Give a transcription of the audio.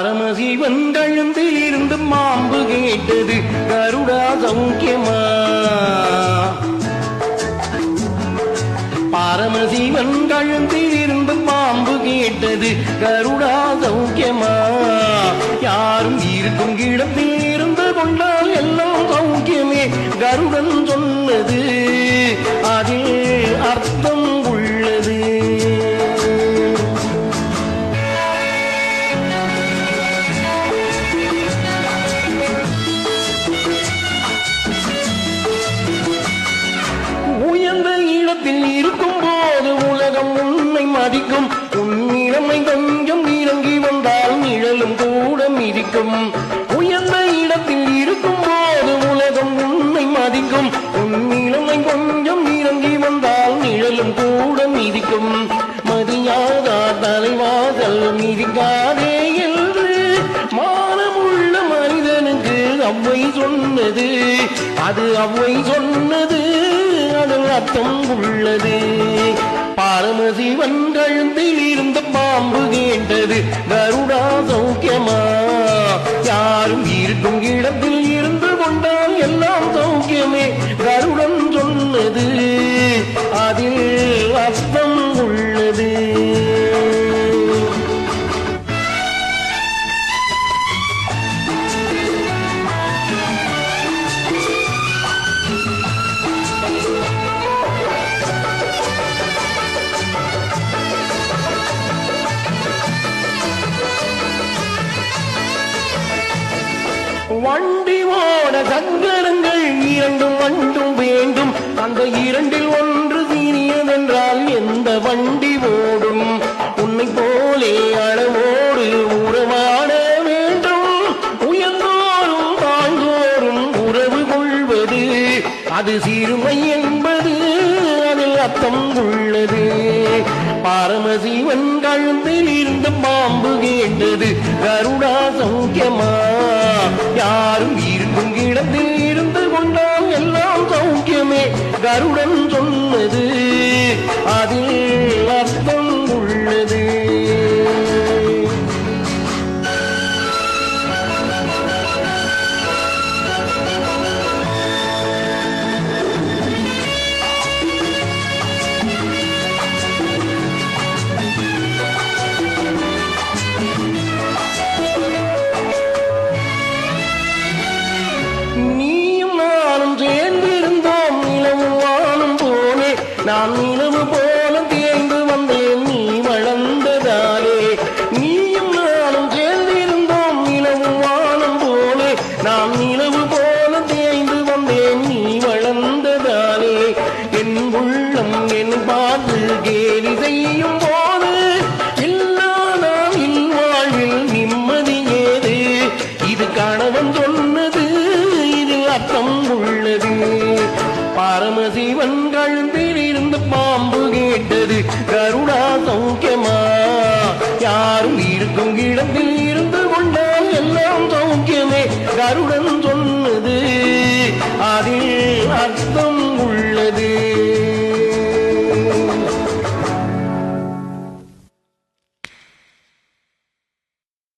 பரமசிவன் கழுந்தில் இருந்து மாம்பு கேட்டது கருடா சௌக்கியமா. பரமசிவன் கழுந்தில் இருந்து மாம்பு கேட்டது கருடா சௌக்கியமா. யாரும் இருக்கும் இடத்தில் இருந்து கொண்டால் எல்லாம் சௌக்கியமே கருடன் சொன்னது அதில் அர்த்தம் உள்ளது. உயர்ந்த இடத்தில் இருக்கும் போது உலகம் உன்னை மதிக்கும். உன் இளமை கொஞ்சம் இறங்கி வந்தால் நிழலும் கூட மிதிக்கும். உயர்ந்த இடத்தில் இருக்கும் போது உலகம் உன்னை மதிக்கும். உன் இளமை கொஞ்சம் இறங்கி வந்தால் நிழலும் கூட மிதிக்கும். மதியாதா தலைவாசல் மிதிக்காதே என்று மானமுள்ள மனிதனுக்கு அவ்வை சொன்னது. அது அவ்வை சொன்னது அதில் அர்த்தம் உள்ளது. பரமசிவன் கழுந்தில் இருந்த பாம்பு கேட்டது கருடா சௌக்கியமா. யாரும் இருக்கும் இடத்தில் இருந்து கொண்டால் எல்லாம் சௌக்கியமே கருடன் சொன்னது அதில் அர்த்தம் உள்ளது. வண்டி ஓட சங்கரங்கள் இரண்டும் வண்டும் வேண்டும். அந்த இரண்டில் ஒன்று சீனியதென்றால் எந்த வண்டி ஓடும்? உன்னை போலே அளவோடு உறவாட வேண்டும். உயர்ந்தோறும் தாழ்ந்தோறும் உறவு கொள்வது அது சிறுமை என்பது அதில் அர்த்தம் உள்ளது. பரமசிவன் கழுந்தில் இருந்த பாம்பு கேட்டது கருடா சௌக்கியமா. யாரும் இருக்கும் இடத்தில் இருந்து கொண்டால் எல்லாம் சௌக்கியமே கருடன் சொன்னது அதில் அர்த்தம் உள்ளது. நான் நிலவு போல தேர்ந்து வந்தேன் நீ வளர்ந்ததாலே. நீயும் நானும் சேர்ந்திருந்தோம் நிலவு வானம் போலே. நான் நிலவு போல தேய்ந்து வந்தேன் நீ வளர்ந்ததாலே. என் உள்ளம் என் பார்த்து கேலி செய்யும் போது இல்லாத இல்வாழ்வில் நிம்மதி ஏது? இது கணவன் சொன்னது இதில் அர்த்தம் உள்ளது. பரமசிவன் கழுந்தில் இருந்து பாம்பு கேட்டது கருடா சௌக்கியமா. யாரும் இருக்கும் இடத்தில் இருந்து கொண்டால் எல்லாம் சௌக்கியமே கருடன் சொன்னது அதில் அர்த்தம்